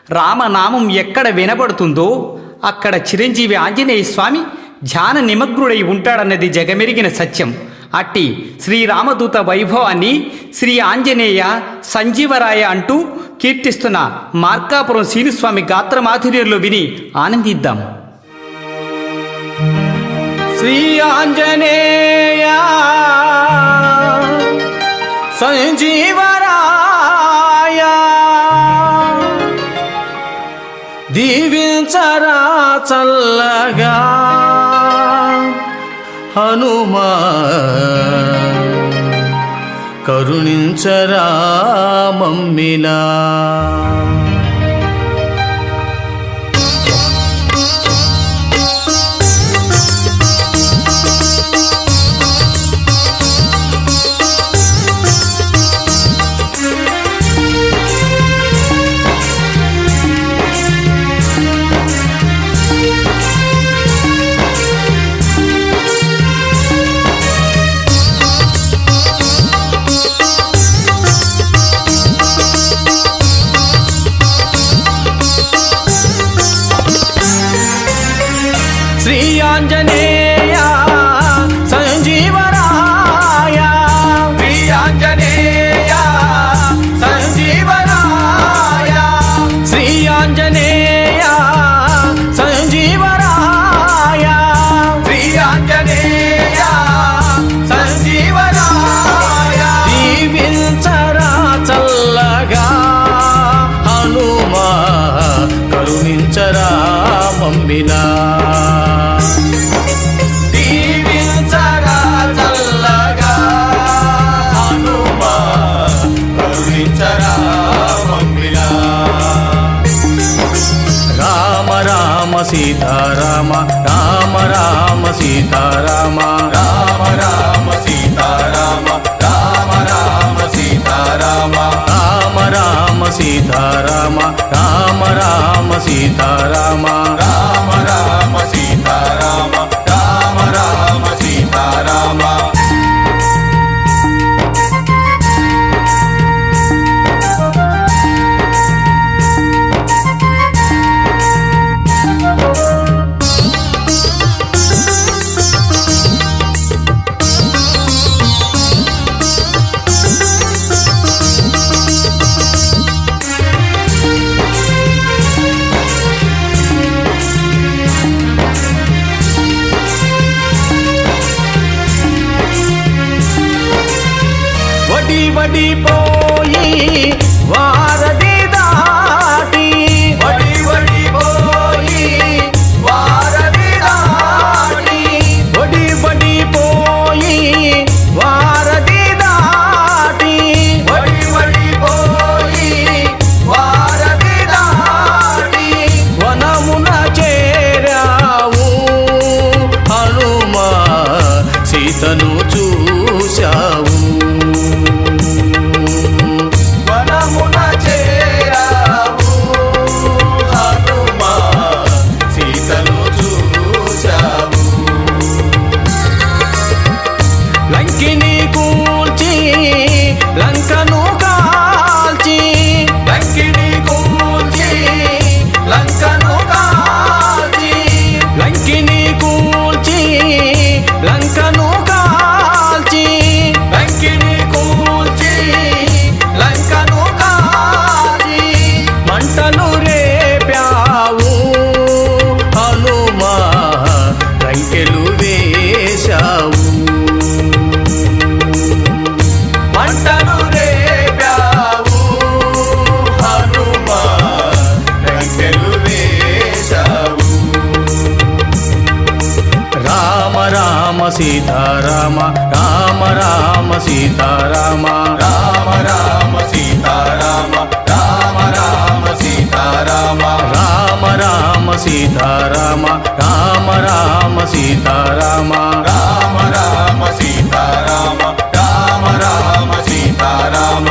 రామనామం ఎక్కడ వినబడుతుందో అక్కడ చిరంజీవి ఆంజనేయ స్వామి ధ్యాన నిమగ్నుడై ఉంటాడన్నది జగమెరిగిన సత్యం. అట్టి శ్రీరామదూత వైభవాన్ని శ్రీ ఆంజనేయ సంజీవరాయ అంటూ కీర్తిస్తున్న మార్కాపురం శ్రీనిస్వామి గాత్రమాధుర్యంలో విని ఆనందిద్దాం. శ్రీ ఆంజనేయ సంజీవరాయ దీవించరా చల్లగా హనుమా కరుణించరా మమ్మిలా. శ్రీ ఆంజనేయ సంజీవరాయ శ్రీ ఆంజనేయ సంజీవరాయ శ్రీ ఆంజనేయ సంజీవరాయ శ్రీ ఆంజనేయ సంజీవరాయ దీవించరా చల్లగా హనుమా కరుణించరా మమ్మిలా. సీతారామ రామ రామ సీతారామ రామ రామ సీతారామ రామ రామ సీతారామ రామ రామ సీతారామ రామ రామ సీతారామ రామ రామ సీతారామ రామ రామ సీతారామ. వడిపోయి వారధి దాటి వడిపోయి వారధి దాటి వడిపోయి వారధి దాటి వడిపోయి వారధి దాటి వనమున చేరావు హనుమా సీతను చూశావు. లంకిని కూల్చి లంకను కాల్చి లంకిని కూల్చి లంకను కాల్చి లంకిని కూల్చి లంకను కాల్చి లంకిని కూల్చి లంకను కాల్చి మంటలు రేపావు హనుమా లంకెలు వేశావు. మంటలు రేపావు హనుమా లంకెలు వేశావు. రామ రామ సీతారామ రామ రామ సీతారామ రామ రామ సీతారామ రామ రామ సీతారామ రామ రామ సీతారామ రామ రామ సీతారామ రామ రామ సీతారామ రామ రామ సీతారామ.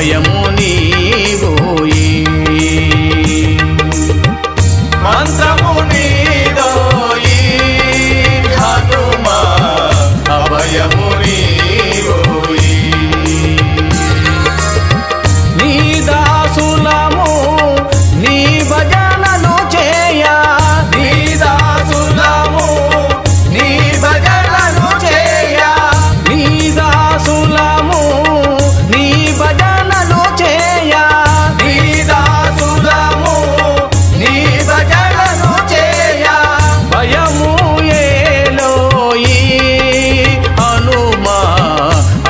అభయము నీవోయి మంత్రము నీదోయి హనుమా అభయము నీవోయి నీ దాసులము నీ భజనలు చేయ నీ దాసులము నీ భజనలు చేయ నీ దాసులము నీ భజనలు చేయ నీ దాసులము నీ భజనలు చేయ భయము ఏలోయి హనుమా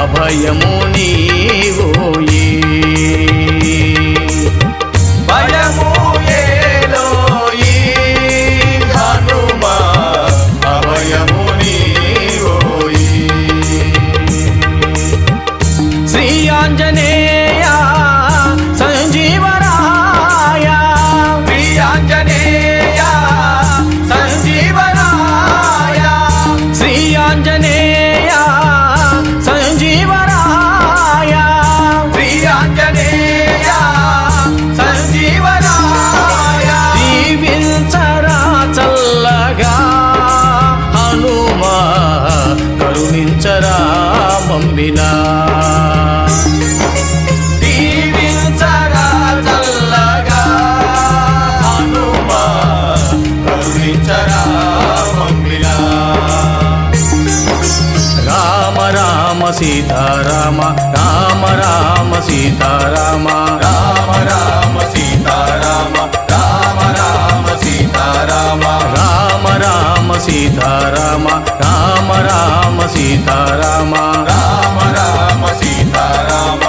అభయము నీవోయి భయము ఏలోయి హనుమా అభయము నీవోయి శ్రీ ఆంజనేయ సంజీవరాయ శ్రీ ఆంజనేయ సంజీవరాయ శ్రీ ఆంజనేయ సంజీవరాయ శ్రీ ఆంజనేయ సంజీవరాయ జీవించరా చల్లగా హనుమా కరుణించరా మమ్మిలా దీవించరా చల్లగా హనుమా కరుణించరా మమ్మిలా రామ రామ సీతారామ రామ రామ సీతారామ రామ రామ సీతారామ రామ రామ సీతారామ రామ రామ సీతారామ రామ రామ సీతారామ రామ రామ సీతారామ